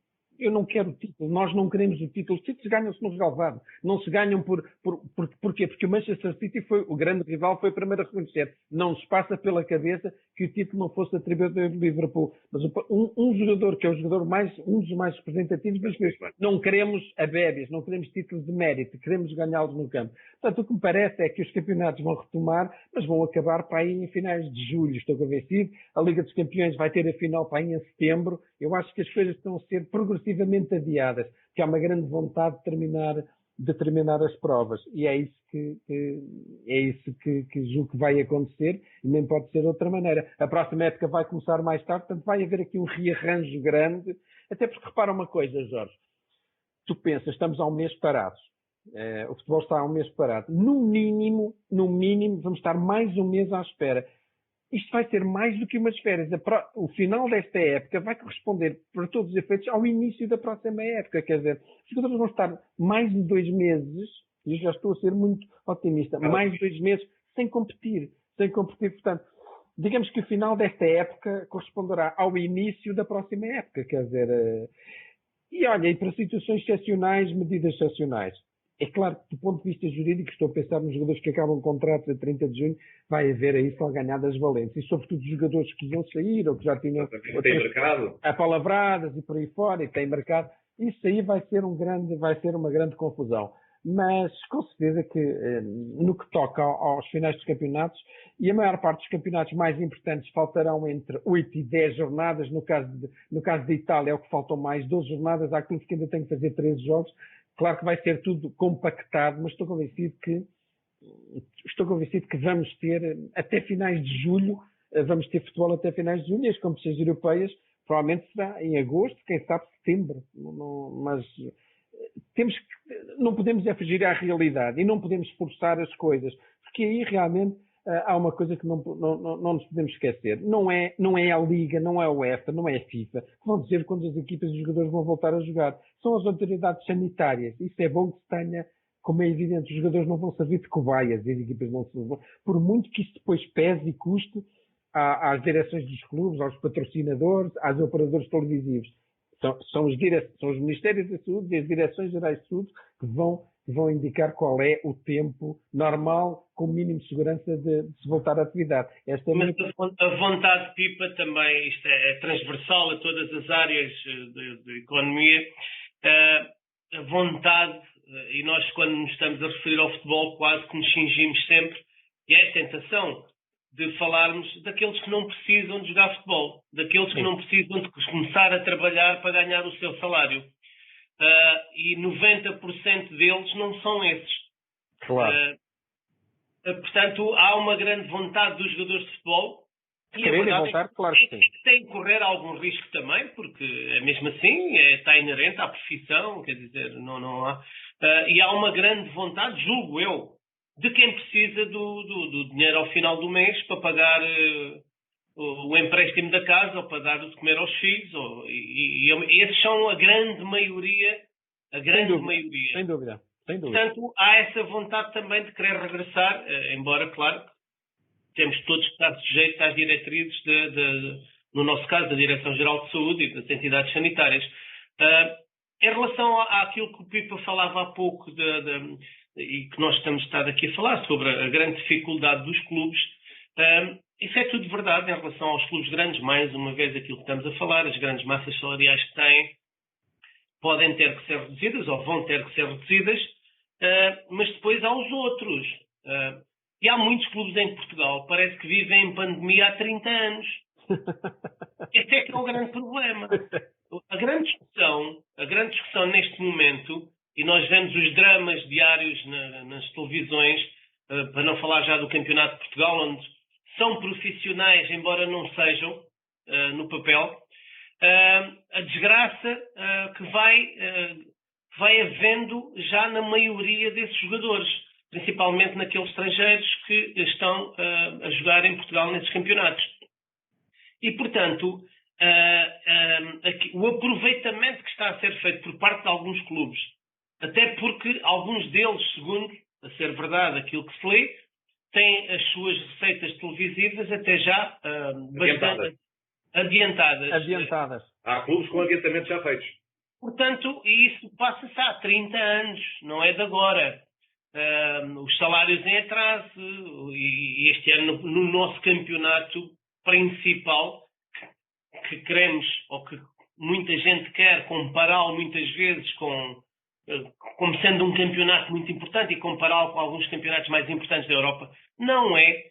Speaker 4: eu não quero o título, nós não queremos o título. Os títulos ganham-se no relevado. Não se ganham porquê? Porque o Manchester City o grande rival, foi o primeiro a reconhecer. Não nos passa pela cabeça que o título não fosse atribuído ao Liverpool. Mas um jogador que é um dos mais representativos, diz que não queremos a bébias, não queremos títulos de mérito, queremos ganhá-los no campo. Portanto, o que me parece é que os campeonatos vão retomar, mas vão acabar para aí em finais de julho, estou convencido. A Liga dos Campeões vai ter a final para aí em setembro. Eu acho que as coisas estão a ser progressivamente adiadas, que há uma grande vontade de terminar as provas. E é isso que julgo que vai acontecer, e nem pode ser de outra maneira. A próxima época vai começar mais tarde, portanto vai haver aqui um rearranjo grande. Até porque repara uma coisa, Jorge, tu pensas, estamos há um mês parados. O futebol está há um mês parado. No mínimo, vamos estar mais um mês à espera. Isto vai ser mais do que umas férias. O final desta época vai corresponder, para todos os efeitos, ao início da próxima época. Quer dizer, os jogadores vão estar mais de 2 meses, e eu já estou a ser muito otimista, mais de 2 meses sem competir. Portanto, digamos que o final desta época corresponderá ao início da próxima época. Quer dizer, e para situações excepcionais, medidas excepcionais. É claro que, do ponto de vista jurídico, estou a pensar nos jogadores que acabam contratos a 30 de junho, vai haver aí salganhadas valentes. E, sobretudo, os jogadores que iam sair ou que já tinham apalavradas e por aí fora, e têm mercado. Isso aí vai ser uma grande confusão. Mas, com certeza que, no que toca aos finais dos campeonatos, e a maior parte dos campeonatos mais importantes faltarão entre 8 e 10 jornadas, no caso de Itália é o que faltam mais, 12 jornadas, há clubes que ainda têm que fazer 13 jogos. Claro que vai ser tudo compactado, mas estou convencido que vamos ter, até finais de julho, vamos ter futebol até finais de julho, e as competições europeias provavelmente será em agosto, quem sabe setembro. Mas não podemos fugir à realidade e não podemos forçar as coisas, porque aí realmente há uma coisa que não nos podemos esquecer. Não é a Liga, não é a UEFA, não é a FIFA que vão dizer quando as equipas e os jogadores vão voltar a jogar. São as autoridades sanitárias. Isso é bom que se tenha, como é evidente, os jogadores não vão servir de cobaias e as equipas não se vão. Por muito que isso depois pese e custe às direções dos clubes, aos patrocinadores, às operadores televisivos. São os Ministérios da Saúde e as Direções Gerais de Saúde que vão indicar qual é o tempo normal, com o mínimo de segurança de se voltar à atividade.
Speaker 2: Mas a vontade de Pipa também, isto é transversal a todas as áreas de economia, a vontade, e nós quando nos estamos a referir ao futebol quase que nos cingimos sempre, e é a tentação de falarmos daqueles que não precisam de jogar futebol, daqueles que não precisam de começar a trabalhar para ganhar o seu salário. E 90% deles não são esses.
Speaker 4: Claro.
Speaker 2: Portanto, há uma grande vontade dos jogadores de futebol. E
Speaker 4: quererem voltar, claro que sim.
Speaker 2: Tem que correr algum risco também, porque é mesmo assim, está inerente à profissão, quer dizer, não há. E há uma grande vontade, julgo eu, de quem precisa do dinheiro ao final do mês para pagar o empréstimo da casa ou para dar de comer aos filhos. E esses são a grande maioria.
Speaker 4: Sem dúvida.
Speaker 2: Portanto, há essa vontade também de querer regressar, embora, claro, temos todos que estar sujeitos às diretrizes, no nosso caso, da Direção-Geral de Saúde e das entidades sanitárias. Em relação àquilo que o Pipa falava há pouco, e que nós estamos estado aqui a falar, sobre a grande dificuldade dos clubes, isso é tudo verdade em relação aos clubes grandes. Mais uma vez, aquilo que estamos a falar, as grandes massas salariais que têm, podem ter que ser reduzidas ou vão ter que ser reduzidas, mas depois há os outros. E há muitos clubes em Portugal, parece que vivem em pandemia há 30 anos. Este é que é o grande problema. A grande discussão neste momento, e nós vemos os dramas diários nas televisões, para não falar já do Campeonato de Portugal, onde são profissionais, embora não sejam, no papel, a desgraça que vai havendo já na maioria desses jogadores, principalmente naqueles estrangeiros que estão a jogar em Portugal nesses campeonatos. E, portanto, o aproveitamento que está a ser feito por parte de alguns clubes, até porque alguns deles, segundo a ser verdade aquilo que se lê, têm as suas receitas televisivas até já bastante adiantadas.
Speaker 1: Há clubes com adiantamentos já feitos.
Speaker 2: Portanto, isso passa-se há 30 anos, não é de agora. Os salários em atraso, e este ano no nosso campeonato principal, que queremos, ou que muita gente quer compará-lo muitas vezes como sendo um campeonato muito importante e compará-lo com alguns campeonatos mais importantes da Europa, não é,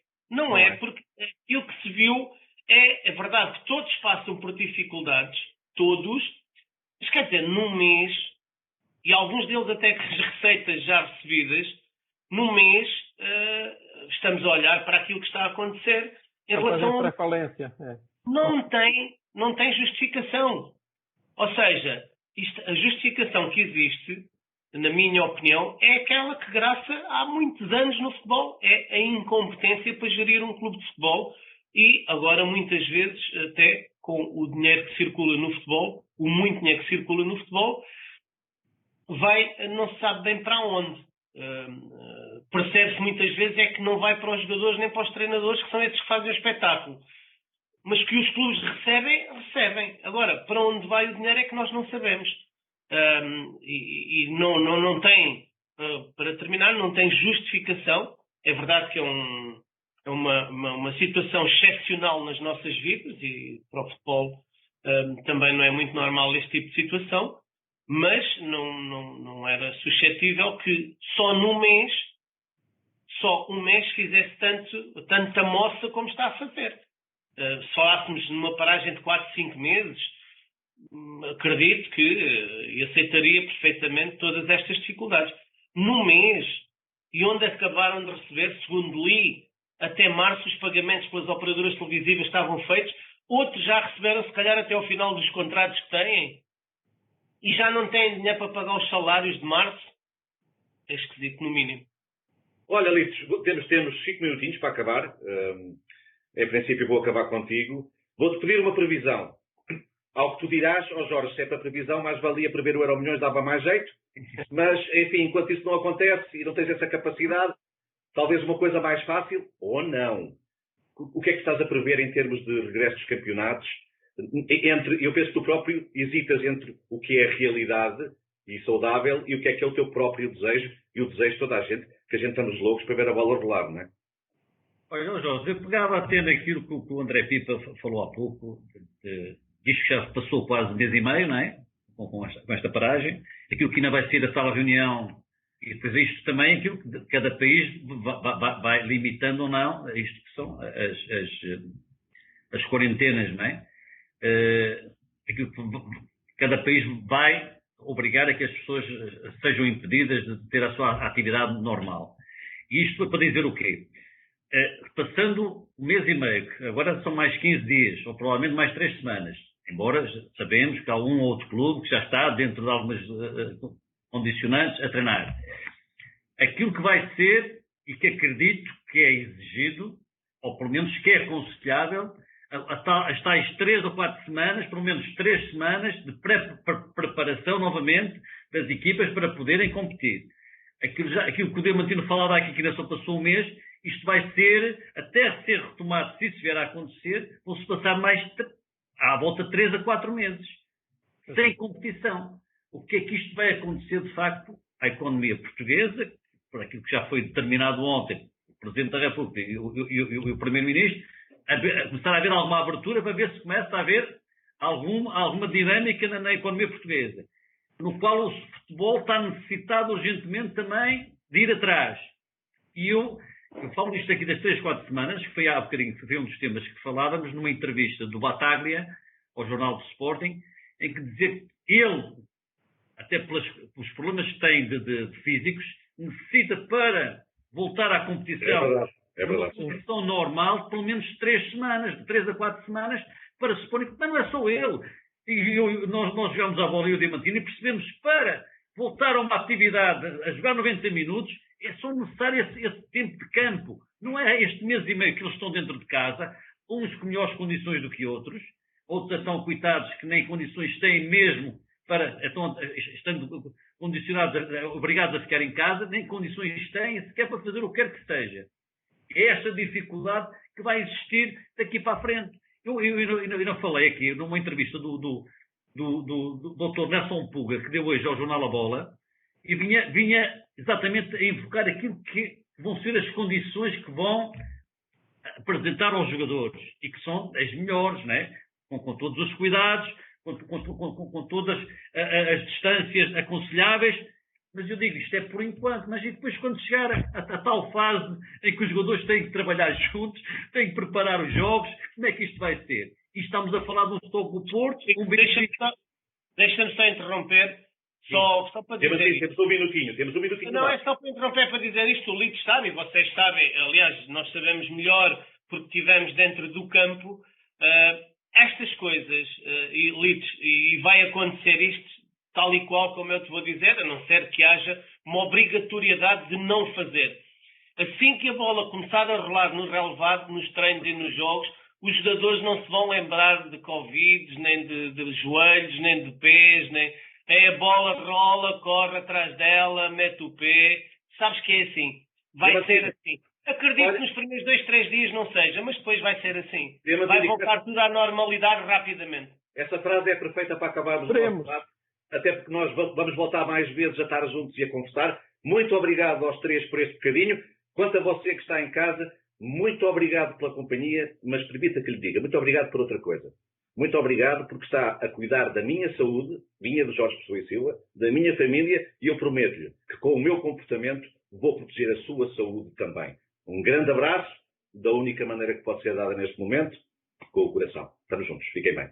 Speaker 2: porque aquilo que se viu é verdade que todos passam por dificuldades, todos, mas quer dizer, num mês, e alguns deles até com as receitas já recebidas, num mês estamos a olhar para aquilo que está a acontecer em relação
Speaker 4: a falência.
Speaker 2: Não tem justificação. Ou seja, a justificação que existe, na minha opinião, é aquela que graça há muitos anos no futebol. É a incompetência para gerir um clube de futebol e agora muitas vezes até com o dinheiro que circula no futebol, o muito dinheiro que circula no futebol, não se sabe bem para onde. Percebe-se muitas vezes é que não vai para os jogadores nem para os treinadores, que são esses que fazem o espetáculo. Mas que os clubes recebem. Agora, para onde vai o dinheiro é que nós não sabemos. Não tem, para terminar, não tem justificação. É verdade que é uma situação excepcional nas nossas vidas e para o futebol também não é muito normal este tipo de situação, mas não era suscetível que só um mês fizesse tanta moça como está a fazer. Se falássemos numa paragem de 4, 5 meses, acredito que aceitaria perfeitamente todas estas dificuldades. No mês, e onde acabaram de receber, segundo li, até março os pagamentos pelas operadoras televisivas estavam feitos, outros já receberam se calhar até ao final dos contratos que têm, e já não têm dinheiro para pagar os salários de março. É esquisito, no mínimo.
Speaker 1: Olha, Litos, temos 5 minutinhos para acabar. Em princípio vou acabar contigo. Vou-te pedir uma previsão. Ao que tu dirás, Jorge, se é para previsão, mais valia prever o Euromilhões, dava mais jeito. Mas, enfim, enquanto isso não acontece e não tens essa capacidade, talvez uma coisa mais fácil, ou não. O que é que estás a prever em termos de regresso dos campeonatos? Eu penso que tu próprio hesitas entre o que é realidade e saudável e o que é o teu próprio desejo e o desejo de toda a gente, que a gente estamos loucos para ver a bola rolar, não é?
Speaker 3: Olha, Jorge, eu pegava até naquilo que o André Pipa falou há pouco, diz que já passou quase 1 mês e meio, não é? Com esta paragem, aquilo que ainda vai ser a sala de reunião, e depois isto também, aquilo que cada país vai limitando ou não, isto que são as quarentenas, não é? Aquilo que cada país vai obrigar a que as pessoas sejam impedidas de ter a sua atividade normal. E isto é para dizer o quê? Passando 1 mês e meio, agora são mais 15 dias, ou provavelmente mais 3 semanas, embora sabemos que há um ou outro clube que já está dentro de algumas condicionantes a treinar. Aquilo que vai ser, e que acredito que é exigido, ou pelo menos que é aconselhável, as tais 3 ou 4 semanas, pelo menos 3 semanas de preparação novamente das equipas para poderem competir. Aquilo que o Diamantino falava aqui, que ainda só passou 1 mês, isto vai ser, até ser retomado, se isso vier a acontecer, vão-se passar mais à volta de 3 a 4 meses, sem competição. O que é que isto vai acontecer, de facto, à economia portuguesa, por aquilo que já foi determinado ontem, o Presidente da República e o Primeiro-Ministro, começar a haver alguma abertura para ver se começa a haver alguma dinâmica na economia portuguesa, no qual o futebol está necessitado urgentemente também de ir atrás. E eu falo disto aqui das 3, 4 semanas, que foi há bocadinho, foi um dos temas que falávamos numa entrevista do Bataglia ao Jornal do Sporting, em que dizia que ele, até pelos problemas que tem de físicos, necessita para voltar à competição,
Speaker 1: é verdade.
Speaker 3: Uma competição normal, pelo menos 3 semanas, de 3 a 4 semanas, para se pôr. Mas não é só ele. Nós jogamos a bola e o Diamantino e percebemos que para voltar a uma atividade, a jogar 90 minutos, é só necessário esse tempo de campo. Não é este mês e meio que eles estão dentro de casa, uns com melhores condições do que outros, outros estão coitados que nem condições têm mesmo estando condicionados, obrigados a ficar em casa, nem condições têm sequer para fazer o que quer que seja. É esta dificuldade que vai existir daqui para a frente. Eu não falei aqui numa entrevista do Dr. Nelson Puga, que deu hoje ao jornal A Bola, e vinha exatamente a invocar aquilo que vão ser as condições que vão apresentar aos jogadores, e que são as melhores, né? Com todos os cuidados, com todas as distâncias aconselháveis. Mas eu digo, isto é por enquanto, mas e depois quando chegar a tal fase em que os jogadores têm que trabalhar juntos, têm que preparar os jogos, como é que isto vai ser? E estamos a falar do Stoke do Porto,
Speaker 2: Deixa-me só interromper, só para dizer
Speaker 1: temos um minutinho.
Speaker 2: Não, é só para interromper para dizer isto, o Litos sabe, e vocês sabem, aliás, nós sabemos melhor porque estivemos dentro do campo, estas coisas, e vai acontecer isto, tal e qual como eu te vou dizer, a não ser que haja uma obrigatoriedade de não fazer. Assim que a bola começar a rolar no relevado, nos treinos e nos jogos, os jogadores não se vão lembrar de Covid, nem de joelhos, nem de pés, nem... a bola rola, corre atrás dela, mete o pé. Sabes que é assim. Vai ser assim. Acredito que nos primeiros 2, 3 dias não seja, mas depois vai ser assim. Vai voltar tudo à normalidade rapidamente.
Speaker 1: Essa frase é perfeita para acabarmos o nosso debate, até porque nós vamos voltar mais vezes a estar juntos e a conversar. Muito obrigado aos 3 por este bocadinho. Quanto a você que está em casa, muito obrigado pela companhia, mas permita que lhe diga, muito obrigado por outra coisa. Muito obrigado porque está a cuidar da minha saúde, minha do Jorge Pessoa e Silva, da minha família, e eu prometo-lhe que com o meu comportamento vou proteger a sua saúde também. Um grande abraço, da única maneira que pode ser dada neste momento, com o coração. Estamos juntos. Fiquem bem.